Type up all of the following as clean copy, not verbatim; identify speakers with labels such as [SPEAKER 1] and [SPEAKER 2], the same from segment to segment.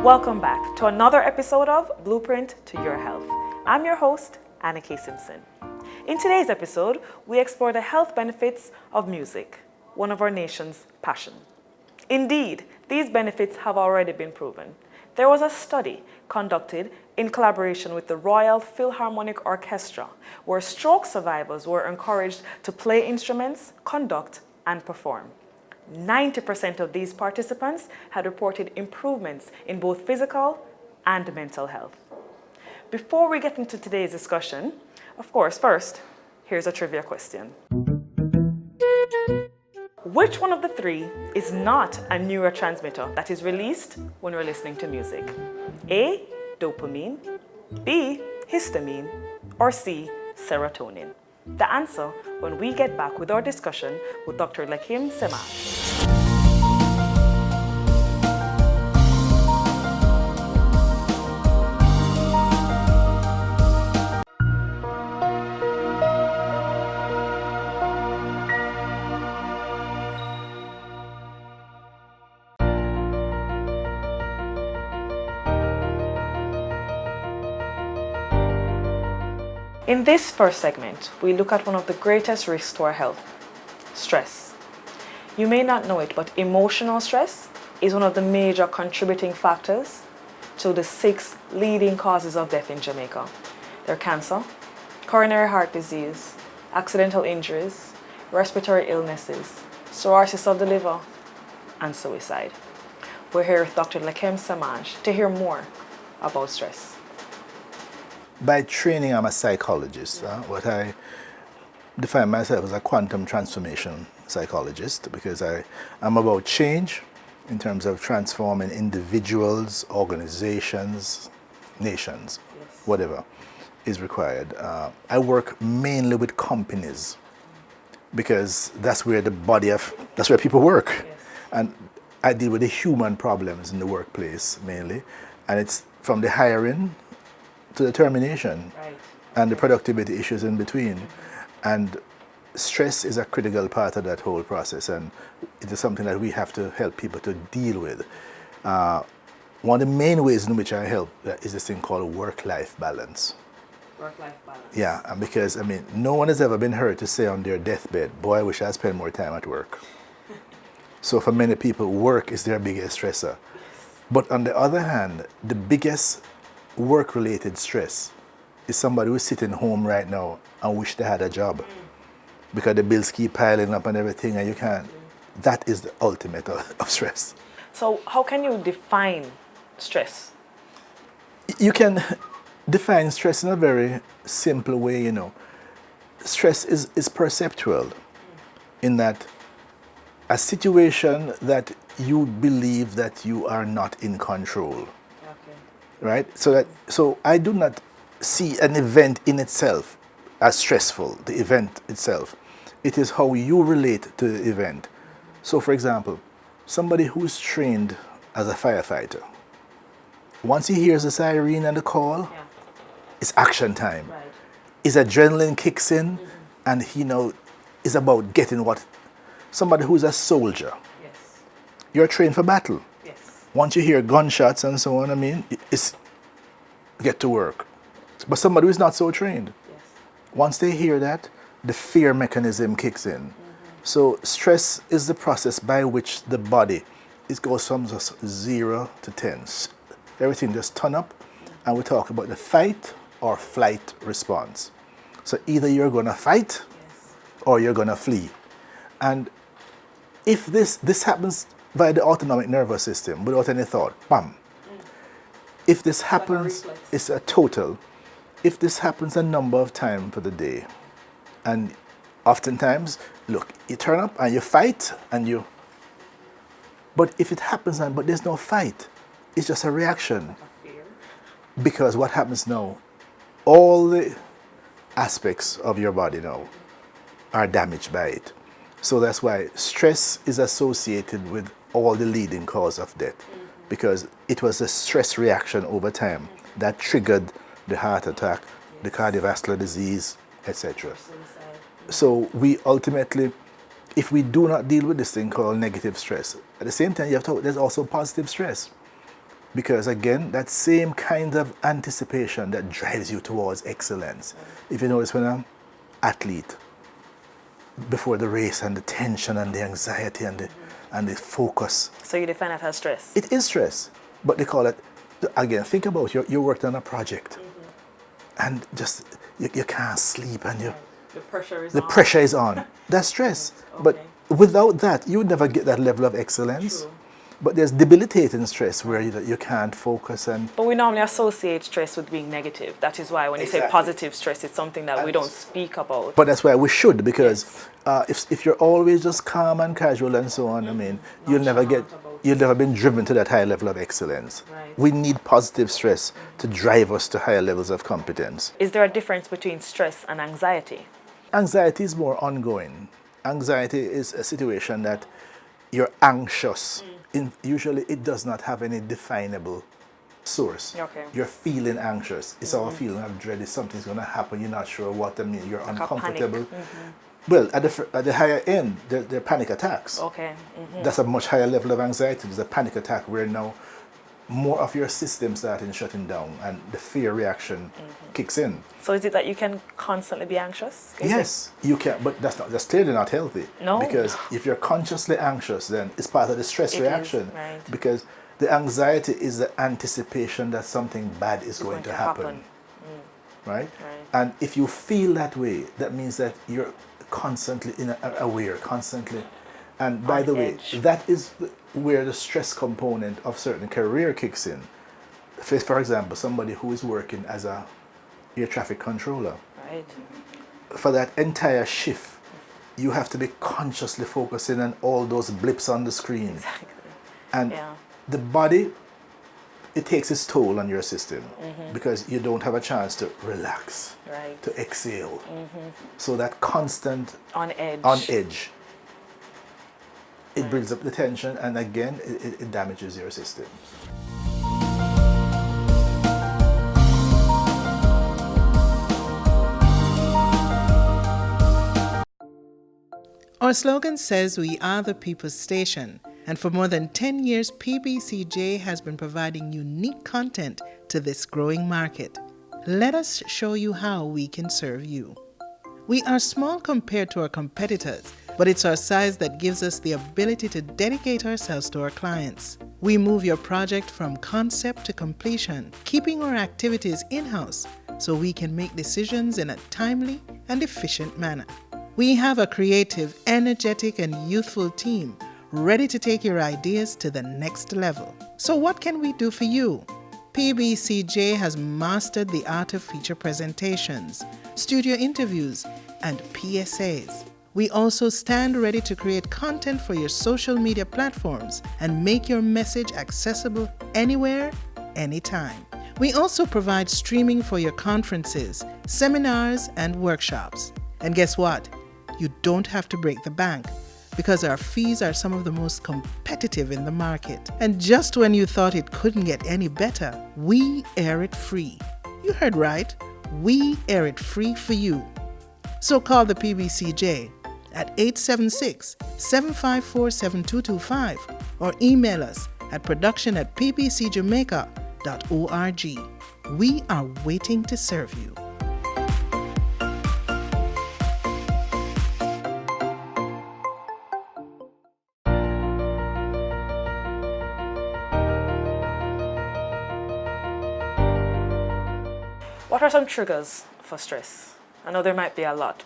[SPEAKER 1] Welcome back to another episode of Blueprint to Your Health. I'm your host, Anna K. Simpson. In today's episode, we explore the health benefits of music, one of our nation's passion. Indeed, these benefits have already been proven. There was a study conducted in collaboration with the Royal Philharmonic Orchestra, where stroke survivors were encouraged to play instruments, conduct, and perform. 90% of these participants had reported improvements in both physical and mental health. Before we get into today's discussion, of course, first, here's a trivia question. Which one of the three is not a neurotransmitter that is released when we're listening to music? A, dopamine, B, histamine, or C, serotonin? The answer when we get back with our discussion with Dr. Lakim Semaj. In this first segment, we look at one of the greatest risks to our health, stress. You may not know it, but emotional stress is one of the major contributing factors to the 6 leading causes of death in Jamaica. They're cancer, coronary heart disease, accidental injuries, respiratory illnesses, cirrhosis of the liver, and suicide. We're here with Dr. Lakim Semaj to hear more about stress.
[SPEAKER 2] By training, I'm a psychologist. What I define myself as a quantum transformation psychologist because I'm about change in terms of transforming individuals, organizations, nations, whatever is required. I work mainly with companies because that's where people work. Yes. And I deal with the human problems in the workplace mainly. And it's from the hiring to the termination, right, and the productivity issues in between. And stress is a critical part of that whole process, and it is something that we have to help people to deal with. One of the main ways in which I help is this thing called work-life balance.
[SPEAKER 1] Work-life balance.
[SPEAKER 2] Yeah, and because, no one has ever been heard to say on their deathbed, boy, I wish I spent more time at work. So for many people, work is their biggest stressor. But on the other hand, the biggest work-related stress is somebody who's sitting home right now and wish they had a job because the bills keep piling up and everything, and you can't. That is the ultimate of stress.
[SPEAKER 1] So how can you define stress?
[SPEAKER 2] You can define stress in a very simple way, Stress is perceptual in that a situation that you believe that you are not in control. Right? So I do not see an event in itself as stressful, the event itself. It is how you relate to the event. So for example, somebody who's trained as a firefighter, once he hears the siren and the call, it's action time. Right. His adrenaline kicks in, and he is about getting what. Somebody who's a soldier, you're trained for battle. Once you hear gunshots and so on, it's get to work. But somebody who is not so trained, once they hear that, the fear mechanism kicks in. So stress is the process by which the body, it goes from just 0 to 10. Everything just turn up, and we talk about the fight or flight response. So either you're going to fight or you're going to flee. And if this happens via the autonomic nervous system without any thought, bam. If this happens, it's a total. If this happens a number of times for the day, and oftentimes, look, you turn up and you fight but if it happens but there's no fight, it's just a reaction. Because what happens now, all the aspects of your body now are damaged by it. So that's why stress is associated with all the leading cause of death, because it was a stress reaction over time that triggered the heart attack, the cardiovascular disease, etc. So we ultimately, if we do not deal with this thing called negative stress, at the same time there's also positive stress. Because again, that same kind of anticipation that drives you towards excellence. If you notice when an athlete, before the race and the tension and the anxiety and the focus.
[SPEAKER 1] So you define it as stress?
[SPEAKER 2] It is stress, but they call it, again, think about you worked on a project and just, you can't sleep and
[SPEAKER 1] The pressure is on.
[SPEAKER 2] That's stress.
[SPEAKER 1] Okay.
[SPEAKER 2] But without that, you would never get that level of excellence.
[SPEAKER 1] True.
[SPEAKER 2] But there's debilitating stress where you can't focus and
[SPEAKER 1] But we normally associate stress with being negative. That is why when you say
[SPEAKER 2] Exactly.
[SPEAKER 1] positive stress, it's something that we don't speak about.
[SPEAKER 2] but that's why we should, because if you're always just calm and casual and so on, I mean, you'll never been driven to that high level of excellence.
[SPEAKER 1] Right.
[SPEAKER 2] We need positive stress to drive us to higher levels of competence.
[SPEAKER 1] Is there a difference between stress and anxiety?
[SPEAKER 2] Anxiety is more ongoing. Anxiety is a situation that you're anxious. Usually it does not have any definable source.
[SPEAKER 1] Okay.
[SPEAKER 2] You're feeling anxious. It's our feeling of dread. Something's going to happen. You're not sure what. I mean, you're
[SPEAKER 1] Like a
[SPEAKER 2] uncomfortable.
[SPEAKER 1] panic.
[SPEAKER 2] Well, at the higher end, there are panic attacks.
[SPEAKER 1] Okay.
[SPEAKER 2] That's a much higher level of anxiety. There's a panic attack where now more of your system starting shutting down and the fear reaction kicks in.
[SPEAKER 1] So is it that you can constantly be anxious?
[SPEAKER 2] Yes, you can, but that's clearly not healthy.
[SPEAKER 1] No.
[SPEAKER 2] Because if you're consciously anxious, then it's part of the stress
[SPEAKER 1] It is,
[SPEAKER 2] reaction.
[SPEAKER 1] right.
[SPEAKER 2] Because the anxiety is the anticipation that something bad is going to happen. Right? And if you feel that way, that means that you're constantly aware, constantly. And by
[SPEAKER 1] On
[SPEAKER 2] the way,
[SPEAKER 1] edge.
[SPEAKER 2] that is where the stress component of certain career kicks in. For example, somebody who is working as a air traffic controller,
[SPEAKER 1] Right.
[SPEAKER 2] for that entire shift, you have to be consciously focusing on all those blips on the screen.
[SPEAKER 1] Exactly.
[SPEAKER 2] And
[SPEAKER 1] Yeah.
[SPEAKER 2] the body, it takes its toll on your system because you don't have a chance to relax,
[SPEAKER 1] Right.
[SPEAKER 2] to exhale. So that constant
[SPEAKER 1] On edge.
[SPEAKER 2] on edge, it builds up the tension, and again, it damages your system.
[SPEAKER 3] Our slogan says we are the people's station, and for more than 10 years, PBCJ has been providing unique content to this growing market. Let us show you how we can serve you. We are small compared to our competitors, but it's our size that gives us the ability to dedicate ourselves to our clients. We move your project from concept to completion, keeping our activities in-house so we can make decisions in a timely and efficient manner. We have a creative, energetic, and youthful team ready to take your ideas to the next level. So what can we do for you? PBCJ has mastered the art of feature presentations, studio interviews, and PSAs. We also stand ready to create content for your social media platforms and make your message accessible anywhere, anytime. We also provide streaming for your conferences, seminars, and workshops. And guess what? You don't have to break the bank, because our fees are some of the most competitive in the market. And just when you thought it couldn't get any better, we air it free. You heard right. We air it free for you. So call the PBCJ at 876-754-7225 or email us at production@pbcjamaica.org. We are waiting to serve you.
[SPEAKER 1] What are some triggers for stress? I know there might be a lot,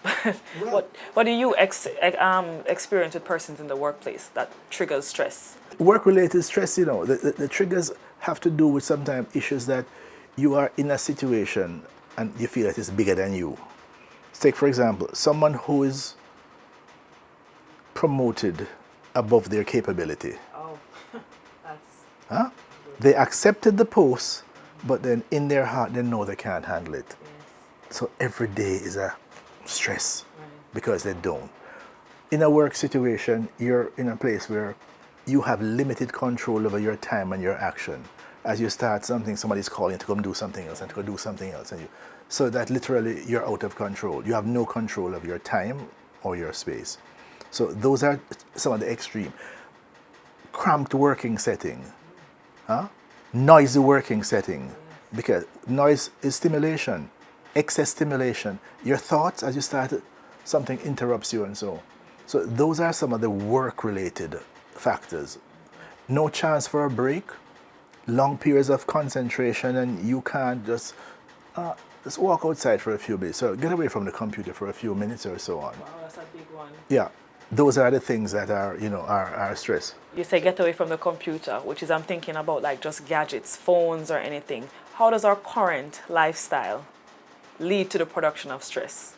[SPEAKER 1] but what do you experience with persons in the workplace that triggers stress?
[SPEAKER 2] Work-related stress, the triggers have to do with sometimes issues that you are in a situation and you feel that it's bigger than you. Take, for example, someone who is promoted above their capability.
[SPEAKER 1] Oh, that's...
[SPEAKER 2] Huh? They accepted the post, but then in their heart they know they can't handle it. So every day is a stress because they don't. In a work situation, you're in a place where you have limited control over your time and your action. As you start something, somebody's calling to come do something else and to go do something else. So that literally you're out of control. You have no control of your time or your space. So those are some of the extreme. Cramped working setting. Huh? noisy working setting, because noise is stimulation, excess stimulation. Your thoughts, as you start, something interrupts you and so. So those are some of the work-related factors. No chance for a break, long periods of concentration, and you can't just walk outside for a few minutes. So get away from the computer for a few minutes or so on.
[SPEAKER 1] Wow, that's a big one.
[SPEAKER 2] Yeah, those are the things that are stress.
[SPEAKER 1] You say get away from the computer, which is I'm thinking about like just gadgets, phones or anything. How does our current lifestyle lead to the production of stress?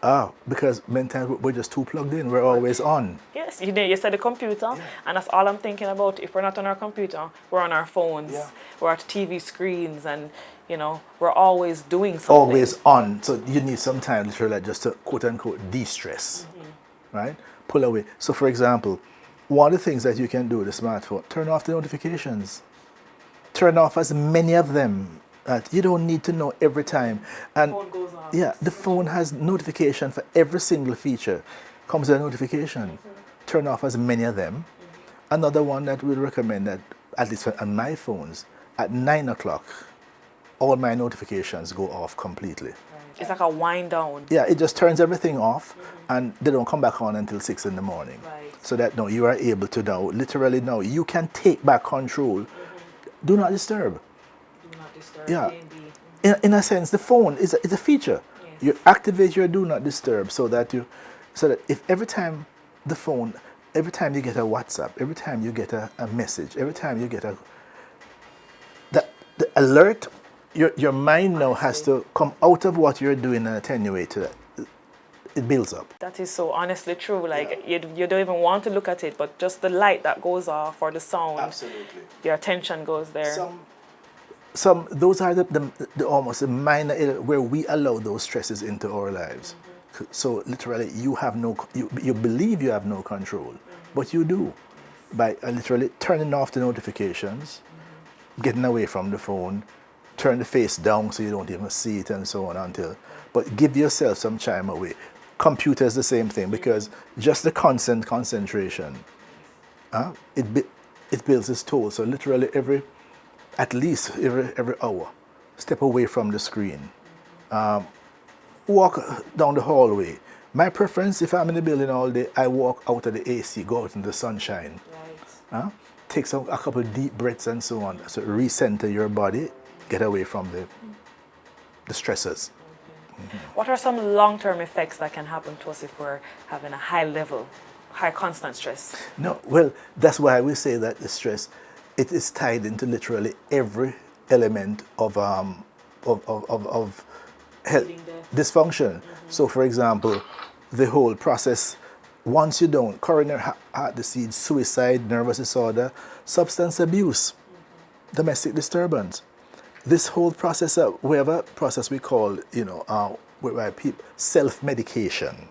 [SPEAKER 2] Because many times we're just too plugged in. We're always on.
[SPEAKER 1] Yes, you said the computer, and that's all I'm thinking about. If we're not on our computer, we're on our phones, we're at TV screens, and we're always doing something.
[SPEAKER 2] Always on. So you need some time literally just to quote unquote de-stress, right? Pull away. So for example, one of the things that you can do with the smartphone, turn off the notifications. Turn off as many of them. You don't need to know every time. And
[SPEAKER 1] Phone goes off.
[SPEAKER 2] yeah, the phone has notification for every single feature. Comes a notification. Turn off as many of them. Another one that we recommend, that at least on my phones, at 9 o'clock, all my notifications go off completely.
[SPEAKER 1] It's like a wind down.
[SPEAKER 2] Yeah, it just turns everything off, and they don't come back on until 6 in the morning.
[SPEAKER 1] Right.
[SPEAKER 2] So that now you are able to literally now, you can take back control. Do not disturb.
[SPEAKER 1] Do not disturb.
[SPEAKER 2] Yeah.
[SPEAKER 1] A&B.
[SPEAKER 2] In a sense, the phone is a feature.
[SPEAKER 1] Yes.
[SPEAKER 2] You activate your do not disturb so that if every time you get a WhatsApp, every time you get a message, every time you get the alert, your mind now has to come out of what you're doing and attenuate to that. It builds up.
[SPEAKER 1] That is so honestly true. Like you don't even want to look at it, but just the light that goes off or the sound,
[SPEAKER 2] Absolutely.
[SPEAKER 1] your attention goes there.
[SPEAKER 2] Those are the almost the minor where we allow those stresses into our lives. So literally, you believe you have no control, but you do, by literally turning off the notifications, getting away from the phone, turn the face down so you don't even see it, and so on but give yourself some time away. Computer is the same thing, because just the constant concentration, it builds its toll. So literally at least every hour, step away from the screen. Walk down the hallway. My preference, if I'm in the building all day, I walk out of the AC, go out in the sunshine.
[SPEAKER 1] Right.
[SPEAKER 2] Take a couple of deep breaths and so on. So recenter your body, get away from the stressors.
[SPEAKER 1] What are some long-term effects that can happen to us if we're having a high constant stress?
[SPEAKER 2] No, well, that's why we say that the stress, it is tied into literally every element of health dysfunction. So, for example, the whole process, once you don't, coronary heart disease, suicide, nervous disorder, substance abuse, domestic disturbance. This whole process, we have a process we call, whereby people self-medication.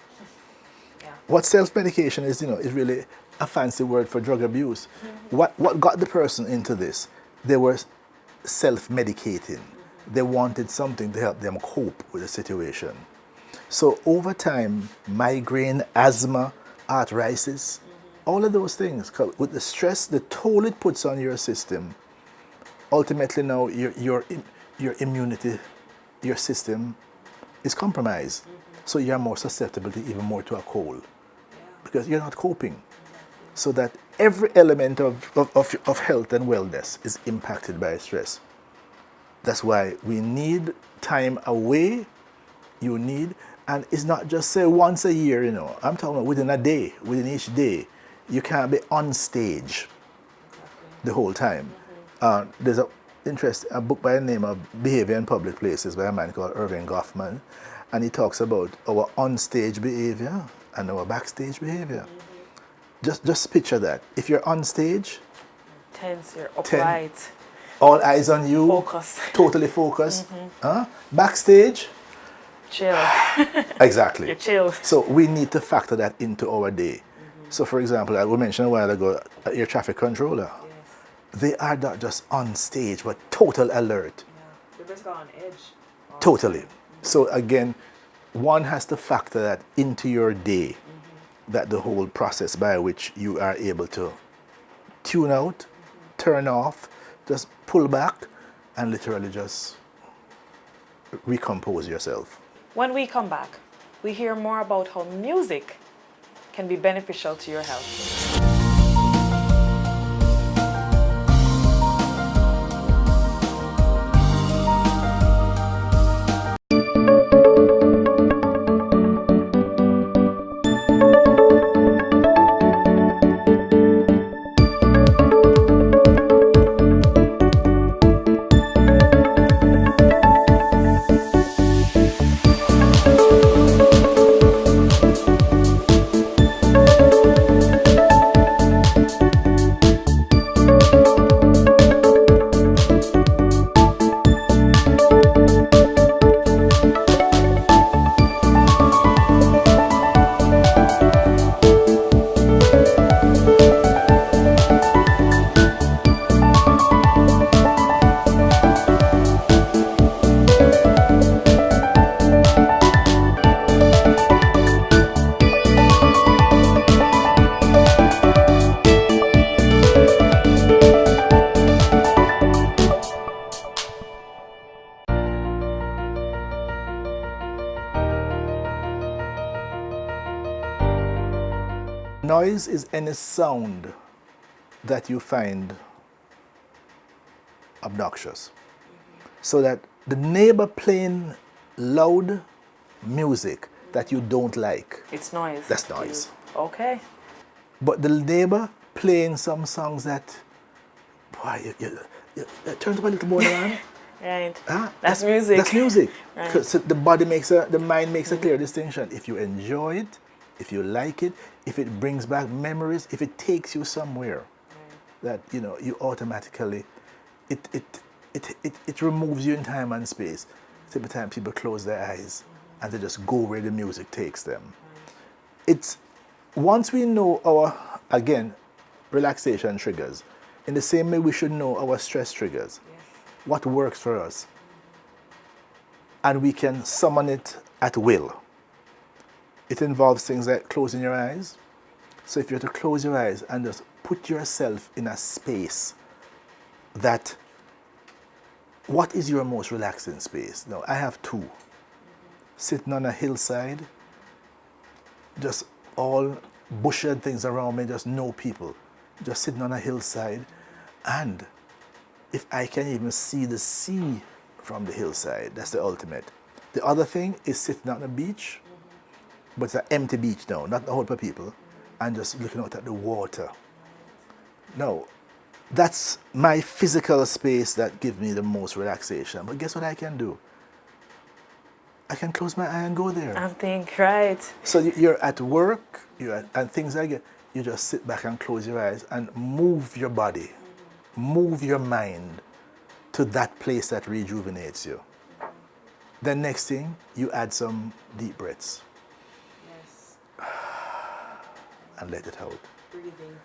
[SPEAKER 1] Yeah.
[SPEAKER 2] What self-medication is, is really a fancy word for drug abuse. What got the person into this? They were self-medicating. They wanted something to help them cope with the situation. So over time, migraine, asthma, arthritis, all of those things, with the stress, the toll it puts on your system, ultimately now your immunity, your system is compromised. So you're more susceptible to even more to a cold, because you're not coping. So that every element of health and wellness is impacted by stress. That's why we need time away. And it's not just say once a year, I'm talking about within a day, within each day. You can't be on stage the whole time. There's a book by the name of Behavior in Public Places by a man called Irving Goffman, and he talks about our on-stage behavior and our backstage behavior. Just picture that. If you're on stage,
[SPEAKER 1] Tense, you're upright.
[SPEAKER 2] all eyes on you,
[SPEAKER 1] Focus.
[SPEAKER 2] totally focused. Backstage,
[SPEAKER 1] Chill.
[SPEAKER 2] exactly.
[SPEAKER 1] You're chill.
[SPEAKER 2] So we need to factor that into our day. So for example, I mentioned a while ago, your traffic controller. They are not just on stage, but total alert.
[SPEAKER 1] They're basically on edge.
[SPEAKER 2] Totally. So again, one has to factor that into your day, that the whole process by which you are able to tune out, turn off, just pull back, and literally just recompose yourself.
[SPEAKER 1] When we come back, we hear more about how music can be beneficial to your health.
[SPEAKER 2] Noise is any sound that you find obnoxious. So that the neighbor playing loud music that you don't like,
[SPEAKER 1] It's noise.
[SPEAKER 2] that's noise.
[SPEAKER 1] Okay.
[SPEAKER 2] But the neighbor playing some songs that, boy, you turn it up a little more, man.
[SPEAKER 1] Right.
[SPEAKER 2] Huh?
[SPEAKER 1] That's music.
[SPEAKER 2] That's music.
[SPEAKER 1] Right.
[SPEAKER 2] 'Cause the mind makes a clear distinction. If you enjoy it, if you like it, if it brings back memories, if it takes you somewhere, that you automatically, it removes you in time and space. Every time people close their eyes and they just go where the music takes them. It's once we know our, again, relaxation triggers, in the same way we should know our stress triggers, what works for us, and we can summon it at will. It involves things like closing your eyes. So if you have to close your eyes and just put yourself in a space that, what is your most relaxing space? Now, I have two. Sitting on a hillside, just all bushy and things around me, just no people. Just sitting on a hillside, and if I can even see the sea from the hillside, that's the ultimate. The other thing is sitting on the beach, but it's an empty beach now, not a whole lot of people, and just looking out at the water. Now, that's my physical space that gives me the most relaxation. But guess what I can do? I can close my eye and go there.
[SPEAKER 1] I think, right.
[SPEAKER 2] So you're at work, and things like that, you just sit back and close your eyes and move your body, move your mind to that place that rejuvenates you. Then next thing, you add some deep breaths.
[SPEAKER 1] Yes.
[SPEAKER 2] And let it out.
[SPEAKER 1] Breathing.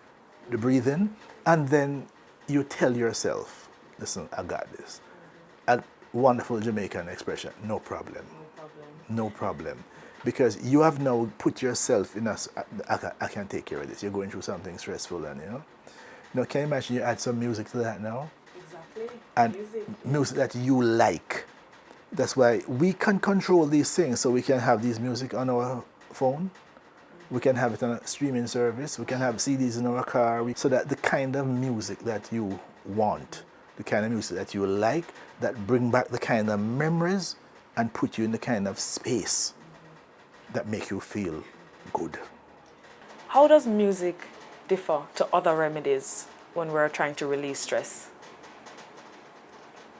[SPEAKER 2] The breathing, and then you tell yourself, listen, I got this. A wonderful Jamaican expression, no problem. No problem. Because you have now put yourself in I can take care of this. You're going through something stressful, and Now, can you imagine you add some music to that now?
[SPEAKER 1] Exactly.
[SPEAKER 2] And music that you like. That's why we can control these things, so we can have these music on our phone. We can have it on a streaming service. We can have CDs in our car. So that the kind of music that you want, the kind of music that you like, that bring back the kind of memories and put you in the kind of space that make you feel good.
[SPEAKER 1] How does music differ to other remedies when we're trying to release stress?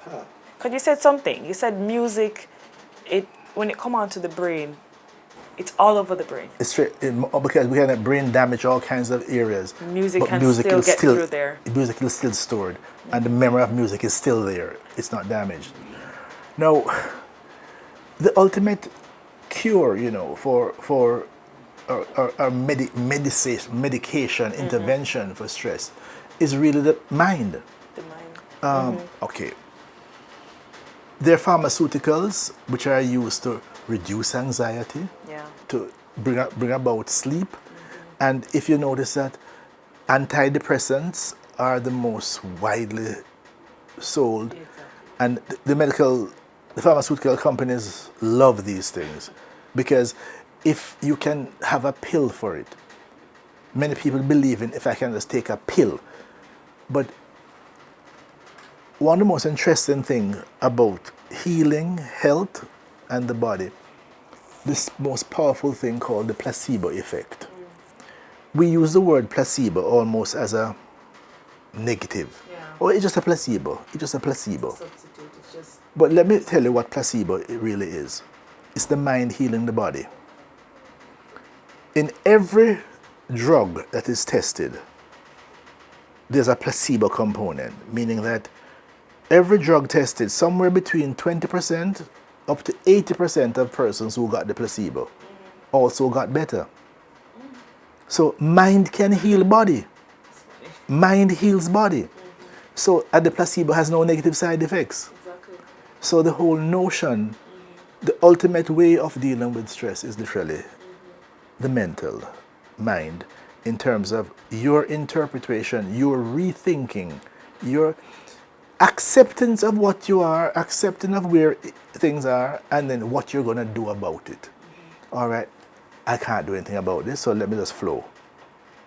[SPEAKER 1] Because you said something. You said music, when it come onto the brain, it's all over the brain.
[SPEAKER 2] It's straight, because we can brain damage all kinds of areas.
[SPEAKER 1] Music can still get through there.
[SPEAKER 2] Music is still stored, and the memory of music is still there. It's not damaged. Now, the ultimate cure, for medication intervention for stress is really the mind.
[SPEAKER 1] The mind.
[SPEAKER 2] Okay. There are pharmaceuticals which are used to reduce anxiety, to bring about sleep. And if you notice that antidepressants are the most widely sold And the pharmaceutical companies love these things because if you can have a pill for it, many people believe in if I can just take a pill. But one of the most interesting things about healing, health, and the body, this most powerful thing called the placebo effect. We use the word placebo almost as a negative.
[SPEAKER 1] Yeah.
[SPEAKER 2] Oh, it's just a placebo. It's just a placebo.
[SPEAKER 1] Substitute. It's just
[SPEAKER 2] But let me tell you what placebo it really is. It's the mind healing the body. In every drug that is tested, there's a placebo component, meaning that every drug tested, somewhere between 20% up to 80% of persons who got the placebo also got better. So mind can heal body. Mind heals body. So the placebo has no negative side effects.
[SPEAKER 1] exactly.
[SPEAKER 2] So the whole notion, the ultimate way of dealing with stress is literally the mental mind in terms of your interpretation, your rethinking, your acceptance of what you are, accepting of where things are, and then what you're going to do about it. All right, I can't do anything about this, so let me just flow.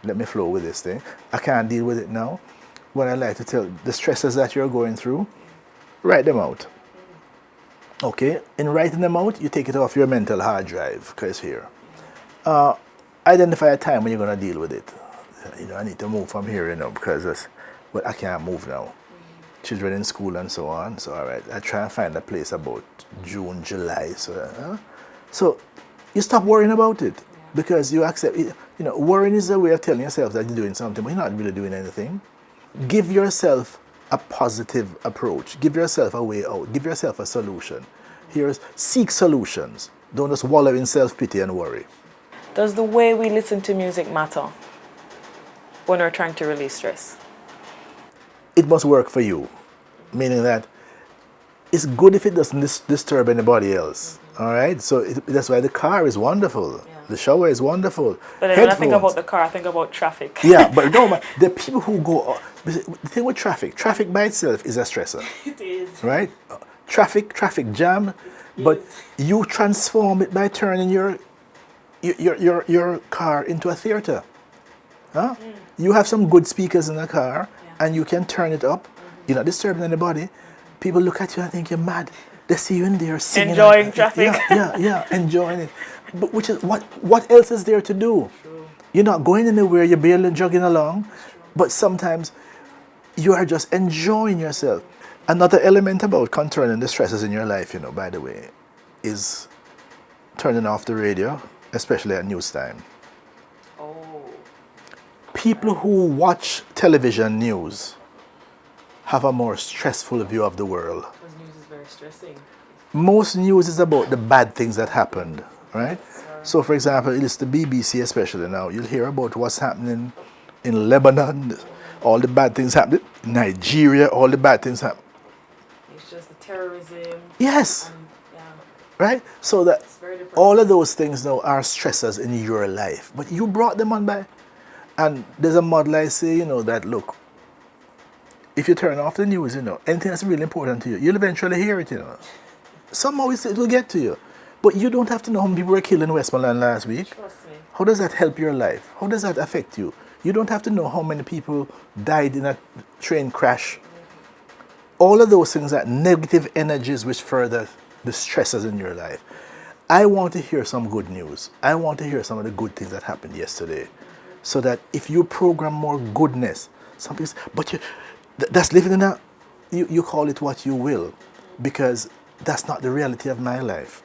[SPEAKER 2] Let me flow with this thing. I can't deal with it now. What I like to tell, the stresses that you're going through, write them out. Okay, in writing them out, you take it off your mental hard drive, because it's here. Identify a time when you're going to deal with it. You know, I need to move from here, because I can't move now. Children in school and so on. So, all right, I try and find a place about June, July. So you stop worrying about it because you accept it. You know, worrying is a way of telling yourself that you're doing something, but you're not really doing anything. Give yourself a positive approach. Give yourself a way out. Give yourself a solution. Seek solutions. Don't just wallow in self-pity and worry.
[SPEAKER 1] Does the way we listen to music matter when we're trying to release stress?
[SPEAKER 2] It must work for you, meaning that it's good if it doesn't disturb anybody else. All right, so that's why the car is wonderful. Yeah. The shower is wonderful.
[SPEAKER 1] But then when I think about the car, I think about traffic.
[SPEAKER 2] Yeah, but no, the people who go. The thing with traffic by itself is a stressor.
[SPEAKER 1] It is.
[SPEAKER 2] Right? Traffic jam, but you transform it by turning your car into a theater. Huh? You have some good speakers in the car, and you can turn it up. You're not disturbing anybody. People look at you and think you're mad. They see you in there singing.
[SPEAKER 1] Enjoying traffic.
[SPEAKER 2] Yeah, enjoying it. But which is what else is there to do?
[SPEAKER 1] True.
[SPEAKER 2] You're not going anywhere, you're barely jogging along. But sometimes you are just enjoying yourself. Another element about controlling the stresses in your life, by the way, is turning off the radio, especially at news time.
[SPEAKER 1] Oh.
[SPEAKER 2] People who watch television news have a more stressful view of the world.
[SPEAKER 1] Because news is very stressing.
[SPEAKER 2] Most news is about the bad things that happened, right? So, for example, it's the BBC especially now. You'll hear about what's happening in Lebanon, all the bad things happening. Nigeria, all the bad things happen.
[SPEAKER 1] It's just the terrorism.
[SPEAKER 2] Yes. Right? So that all of those things now are stressors in your life. But you brought them on by. And there's a model I say, that look, if you turn off the news, anything that's really important to you, you'll eventually hear it, Somehow it will get to you. But you don't have to know how many people were killed in Westmoreland last week.
[SPEAKER 1] Trust me.
[SPEAKER 2] How does that help your life? How does that affect you? You don't have to know how many people died in a train crash. All of those things are negative energies which further the stresses in your life. I want to hear some good news. I want to hear some of the good things that happened yesterday. So that if you program more goodness, some people say, but that's living in a, you call it what you will, because that's not the reality of my life.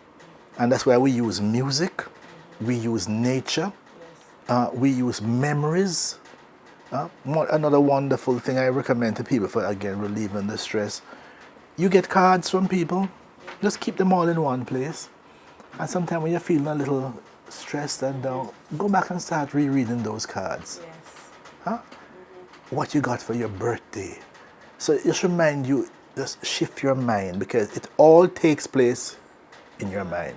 [SPEAKER 2] And that's why we use music, we use nature, we use memories. Another wonderful thing I recommend to people for, again, relieving the stress. You get cards from people, just keep them all in one place. And sometimes when you're feeling a little stressed and down, go back and start rereading those cards.
[SPEAKER 1] Yes.
[SPEAKER 2] Huh? What you got for your birthday. So just remind you, just shift your mind, because it all takes place in your mind.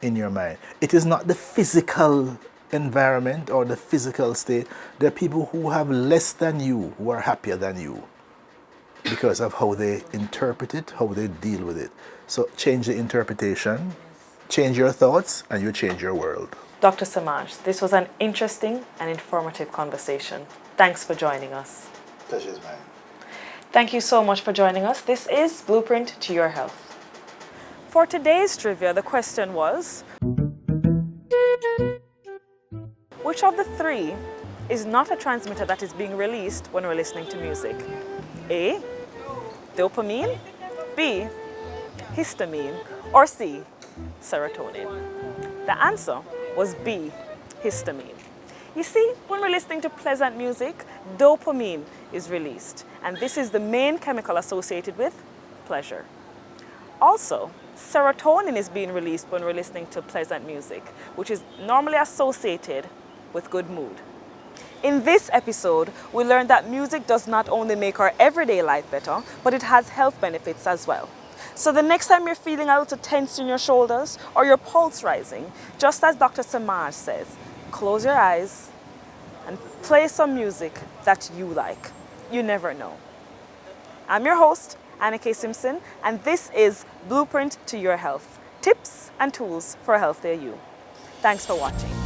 [SPEAKER 2] In your mind. It is not the physical environment or the physical state. There are people who have less than you who are happier than you. because of how they interpret it, how they deal with it. So change the interpretation, change your thoughts, and you change your world.
[SPEAKER 1] Dr. Samaj, this was an interesting and informative conversation. Thanks for joining us.
[SPEAKER 2] Pleasure is mine.
[SPEAKER 1] Thank you so much for joining us. This is Blueprint to Your Health. For today's trivia, the question was, which of the three is not a transmitter that is being released when we're listening to music? A, dopamine, B, histamine, or C, serotonin? The answer was B, histamine. You see, when we're listening to pleasant music, dopamine is released, and this is the main chemical associated with pleasure. Also, serotonin is being released when we're listening to pleasant music, which is normally associated with good mood. In this episode, we learned that music does not only make our everyday life better, but it has health benefits as well. So the next time you're feeling a little tense in your shoulders or your pulse rising, just as Dr. Samaj says, close your eyes and play some music that you like. You never know. I'm your host, Anna K. Simpson, and this is Blueprint to Your Health, tips and tools for a healthier you. Thanks for watching.